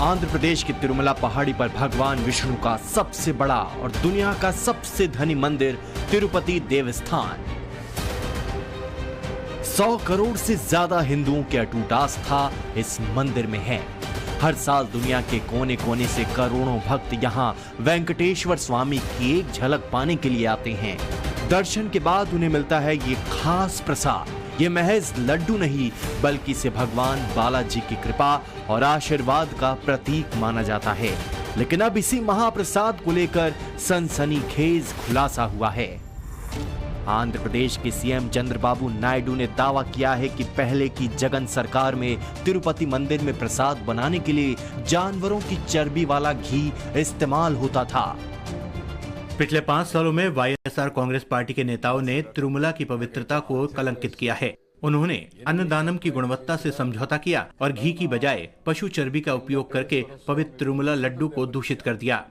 आंध्र प्रदेश की तिरुमला पहाड़ी पर भगवान विष्णु का सबसे बड़ा और दुनिया का सबसे धनी मंदिर तिरुपति देवस्थान। 100 करोड़ से ज्यादा हिंदुओं की अटूट आस्था इस मंदिर में है। हर साल दुनिया के कोने कोने से करोड़ों भक्त यहाँ वेंकटेश्वर स्वामी की एक झलक पाने के लिए आते हैं। दर्शन के बाद उन्हें मिलता है ये खास प्रसाद। ये महज लड्डू नहीं बल्कि इसे भगवान बालाजी की कृपा और आशीर्वाद का प्रतीक माना जाता है। लेकिन अब इसी महाप्रसाद को लेकर सनसनीखेज खुलासा हुआ है। आंध्र प्रदेश के सीएम चंद्रबाबू नायडू ने दावा किया है कि पहले की जगन सरकार में तिरुपति मंदिर में प्रसाद बनाने के लिए जानवरों की चर्बी वाला घी इस्तेमाल होता था। पिछले 5 सालों में वाईएसआर कांग्रेस पार्टी के नेताओं ने तिरुमला की पवित्रता को कलंकित किया है। उन्होंने अन्नदानम की गुणवत्ता से समझौता किया और घी की बजाय पशु चर्बी का उपयोग करके पवित्र तिरुमला लड्डू को दूषित कर दिया।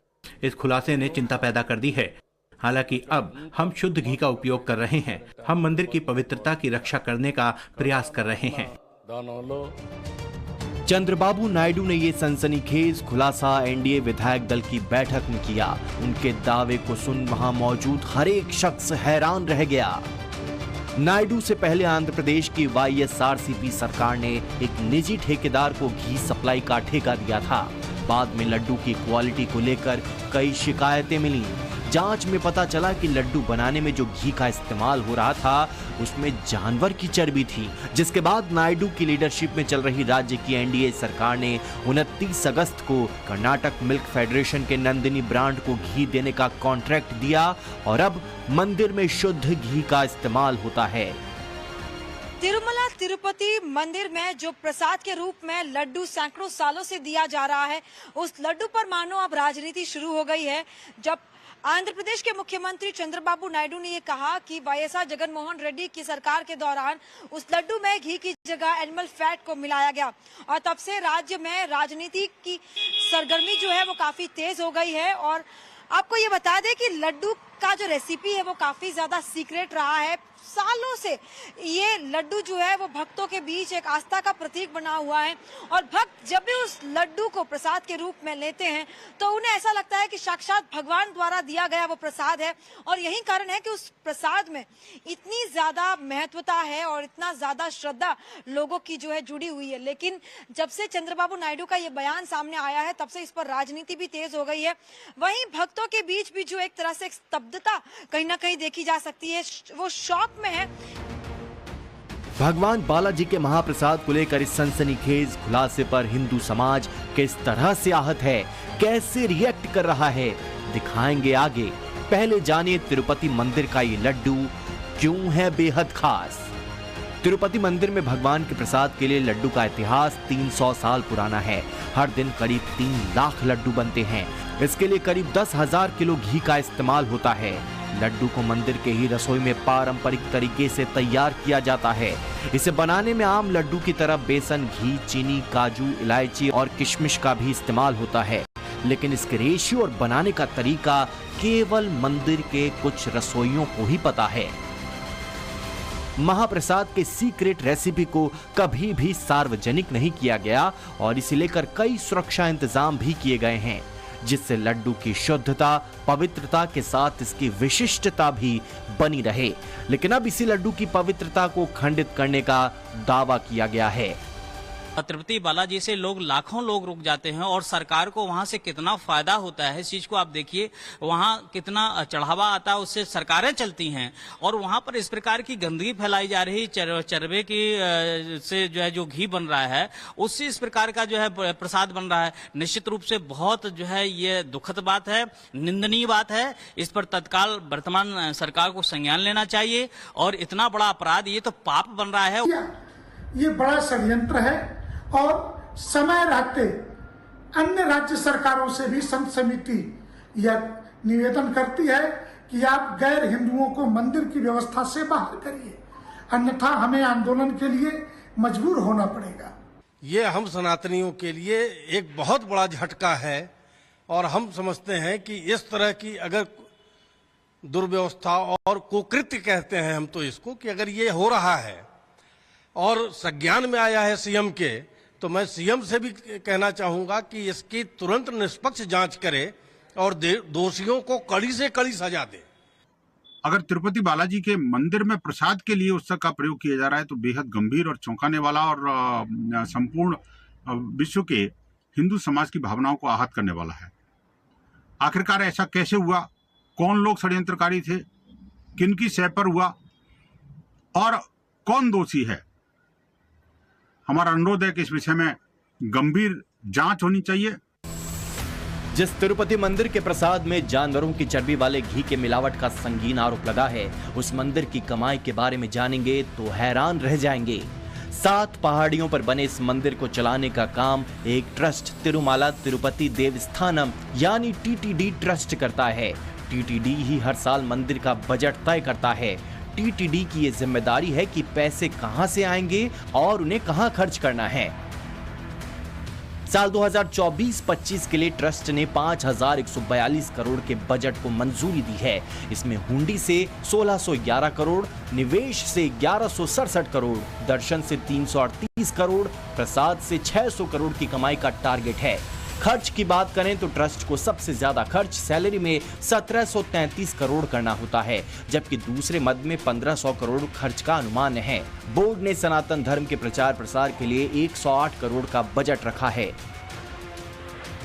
इस खुलासे ने चिंता पैदा कर दी है। हालांकि अब हम शुद्ध घी का उपयोग कर रहे हैं। हम मंदिर की पवित्रता की रक्षा करने का प्रयास कर रहे हैं। चंद्रबाबू नायडू ने ये सनसनीखेज खुलासा एनडीए विधायक दल की बैठक में किया। उनके दावे को सुन वहां मौजूद हर एक शख्स हैरान रह गया। नायडू से पहले आंध्र प्रदेश की वाईएसआरसीपी सरकार ने एक निजी ठेकेदार को घी सप्लाई का ठेका दिया था। बाद में लड्डू की क्वालिटी को लेकर कई शिकायतें मिली। जांच में पता चला कि लड्डू बनाने में जो घी का इस्तेमाल हो रहा था उसमें जानवर की चर्बी थी। जिसके बाद नायडू की लीडरशिप में चल रही राज्य की एनडीए सरकार ने 29 अगस्त को कर्नाटक मिल्क फेडरेशन के नंदिनी ब्रांड को घी देने का कॉन्ट्रैक्ट दिया और अब मंदिर में शुद्ध घी का इस्तेमाल होता है। तिरुमला तिरुपति मंदिर में जो प्रसाद के रूप में लड्डू सैकड़ों सालों से दिया जा रहा है, उस लड्डू पर मानो अब राजनीति शुरू हो गई है। जब आंध्र प्रदेश के मुख्यमंत्री चंद्रबाबू नायडू ने ये कहा कि वाईएसआर जगनमोहन रेड्डी की सरकार के दौरान उस लड्डू में घी की जगह एनिमल फैट को मिलाया गया और तब से राज्य में राजनीति की सरगर्मी जो है वो काफी तेज हो गई है। और आपको ये बता दें कि लड्डू का जो रेसिपी है वो काफी ज्यादा सीक्रेट रहा है। सालों से ये लड्डू जो है वो भक्तों के बीच एक आस्था का प्रतीक बना हुआ है और भक्त जब भी उस लड्डू को प्रसाद के रूप में लेते हैं तो उन्हें ऐसा लगता है कि साक्षात भगवान द्वारा दिया गया वो प्रसाद है। और यही कारण है कि उस प्रसाद में इतनी ज्यादा महत्वता है और इतना ज्यादा श्रद्धा लोगों की जो है जुड़ी हुई है। लेकिन जब से चंद्रबाबू नायडू का ये बयान सामने आया है तब से इस पर राजनीति भी तेज हो गई है। वहीं भक्तों के बीच भी जो एक तरह से स्तब्धता कहीं ना कहीं देखी जा सकती है, वो शौक में है। भगवान बालाजी के महाप्रसाद को लेकर इस सनसनीखेज खुलासे पर हिंदू समाज किस तरह से आहत है, कैसे रिएक्ट कर रहा है, दिखाएंगे आगे। पहले जानिए तिरुपति मंदिर का ये लड्डू क्यों है बेहद खास। तिरुपति मंदिर में भगवान के प्रसाद के लिए लड्डू का इतिहास 300 साल पुराना है। हर दिन करीब 3 लाख लड्डू बनते हैं। इसके लिए करीब 10,000 किलो घी का इस्तेमाल होता है। लड्डू को मंदिर के ही रसोई में पारंपरिक तरीके से तैयार किया जाता है। इसे बनाने में आम लड्डू की तरह बेसन, घी, चीनी, काजू, इलायची और किशमिश का भी इस्तेमाल होता है। लेकिन इसके रेशियो और बनाने का तरीका केवल मंदिर के कुछ रसोइयों को ही पता है। महाप्रसाद के सीक्रेट रेसिपी को कभी भी सार्वजनिक नहीं किया गया और इसे लेकर कई सुरक्षा इंतजाम भी किए गए हैं, जिससे लड्डू की शुद्धता, पवित्रता के साथ इसकी विशिष्टता भी बनी रहे। लेकिन अब इसी लड्डू की पवित्रता को खंडित करने का दावा किया गया है। तिरुपति बालाजी से लाखों लोग रुक जाते हैं और सरकार को वहां से कितना फायदा होता है इस चीज को आप देखिए। वहां कितना चढ़ावा आता है, उससे सरकारें चलती हैं और वहां पर इस प्रकार की गंदगी फैलाई जा रही चरबे की से जो है जो घी बन रहा है उससे इस प्रकार का जो है प्रसाद बन रहा है। निश्चित रूप से बहुत जो है ये दुखद बात है, निंदनीय बात है। इस पर तत्काल वर्तमान सरकार को संज्ञान लेना चाहिए और इतना बड़ा अपराध, ये तो पाप बन रहा है। ये बड़ा षड्यंत्र है और समय रहते अन्य राज्य सरकारों से भी संत समिति यह निवेदन करती है कि आप गैर हिंदुओं को मंदिर की व्यवस्था से बाहर करिए, अन्यथा हमें आंदोलन के लिए मजबूर होना पड़ेगा। ये हम सनातनियों के लिए एक बहुत बड़ा झटका है और हम समझते हैं कि इस तरह की अगर दुर्व्यवस्था और कुकृत्य कहते हैं हम तो इसको, कि अगर ये हो रहा है और संज्ञान में आया है सीएम के, तो मैं सीएम से भी कहना चाहूंगा कि इसकी तुरंत निष्पक्ष जांच करे और दोषियों को कड़ी से कड़ी सजा दे। अगर तिरुपति बालाजी के मंदिर में प्रसाद के लिए उत्सव का प्रयोग किया जा रहा है तो बेहद गंभीर और चौंकाने वाला और संपूर्ण विश्व के हिंदू समाज की भावनाओं को आहत करने वाला है। आखिरकार ऐसा कैसे हुआ? कौन लोग षड्यंत्रकारी थे? किनकी सह पर हुआ और कौन दोषी है? हमारा अनुरोध है कि इस विषय में गंभीर जांच होनी चाहिए। जिस तिरुपति मंदिर के प्रसाद में जानवरों की चर्बी वाले घी के मिलावट का संगीन आरोप लगा है, उस मंदिर की कमाई के बारे में जानेंगे तो हैरान रह जाएंगे। 7 पहाड़ियों पर बने इस मंदिर को चलाने का काम एक ट्रस्ट तिरुमाला तिरुपति देवस्थानम यानी टीटीडी ट्रस्ट करता है। टीटीडी ही हर साल मंदिर का बजट तय करता है। टीटीडी की ये जिम्मेदारी है कि पैसे कहां से आएंगे और उन्हें कहां खर्च करना है। साल 2024-25 के लिए ट्रस्ट ने 5,142 करोड़ के बजट को मंजूरी दी है। इसमें हुंडी से 1,611 करोड़, निवेश से 1,167 करोड़, दर्शन से 338 करोड़, प्रसाद से 600 करोड़ की कमाई का टारगेट है। खर्च की बात करें तो ट्रस्ट को सबसे ज्यादा खर्च सैलरी में 1,733 करोड़ करना होता है, जबकि दूसरे मद में 1,500 करोड़ खर्च का अनुमान है। बोर्ड ने सनातन धर्म के प्रचार प्रसार के लिए 108 करोड़ का बजट रखा है।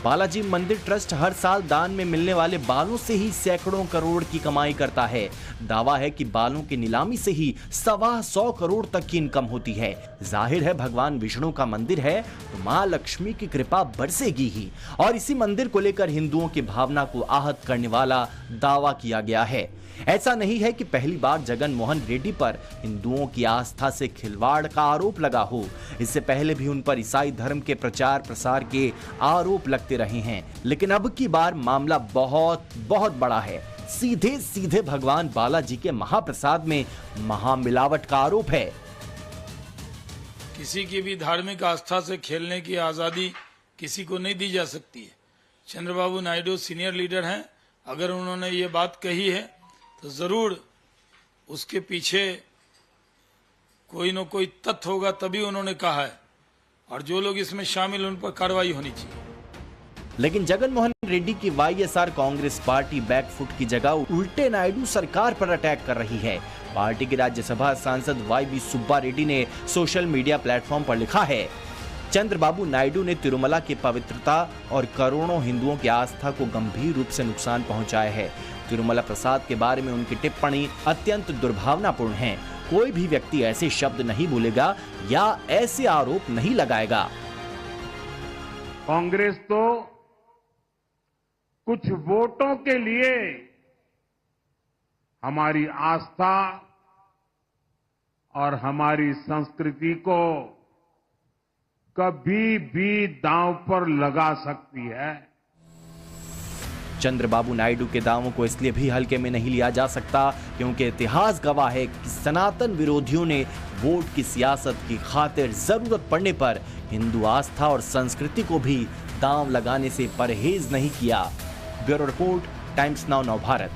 बालाजी मंदिर ट्रस्ट हर साल दान में मिलने वाले बालों से ही सैकड़ों करोड़ की कमाई करता है। दावा है कि बालों की नीलामी से ही 125 करोड़ तक की इनकम होती है। जाहिर है भगवान विष्णु का मंदिर है तो मां लक्ष्मी की कृपा बरसेगी ही, और इसी मंदिर को लेकर हिंदुओं की भावना को आहत करने वाला दावा किया गया है। ऐसा नहीं है कि पहली बार जगन मोहन रेड्डी पर हिंदुओं की आस्था से खिलवाड़ का आरोप लगा हो। इससे पहले भी उन पर ईसाई धर्म के प्रचार प्रसार के आरोप लगते रहे हैं, लेकिन अब की बार मामला बहुत बहुत बड़ा है। सीधे सीधे भगवान बालाजी के महाप्रसाद में महामिलावट का आरोप है। किसी की भी धार्मिक आस्था से खेलने की आजादी किसी को नहीं दी जा सकती है। चंद्रबाबू नायडू सीनियर लीडर हैं, अगर उन्होंने ये बात कही है तो जरूर उसके पीछे कोई न कोई तथ्य होगा, तभी उन्होंने कहा है, और जो लोग इसमें शामिल उन पर कार्रवाई होनी चाहिए। लेकिन जगन मोहन रेड्डी की वाईएसआर कांग्रेस पार्टी बैकफुट की जगह उल्टे नायडू सरकार पर अटैक कर रही है। पार्टी के राज्यसभा सांसद वाईबी सुब्बा रेड्डी ने सोशल मीडिया प्लेटफॉर्म पर लिखा है, चंद्रबाबू नायडू ने तिरुमला की पवित्रता और करोड़ों हिंदुओं की आस्था को गंभीर रूप से नुकसान पहुंचाया है। तिरुमला प्रसाद के बारे में उनकी टिप्पणी अत्यंत दुर्भावनापूर्ण है। कोई भी व्यक्ति ऐसे शब्द नहीं बोलेगा या ऐसे आरोप नहीं लगाएगा। कांग्रेस तो कुछ वोटों के लिए हमारी आस्था और हमारी संस्कृति को कभी भी दांव पर लगा सकती है। चंद्रबाबू नायडू के दावों को इसलिए भी हल्के में नहीं लिया जा सकता क्योंकि इतिहास गवाह है कि सनातन विरोधियों ने वोट की सियासत की खातिर जरूरत पड़ने पर हिंदू आस्था और संस्कृति को भी दांव लगाने से परहेज नहीं किया। ब्यूरो रिपोर्ट, टाइम्स नाउ नव भारत।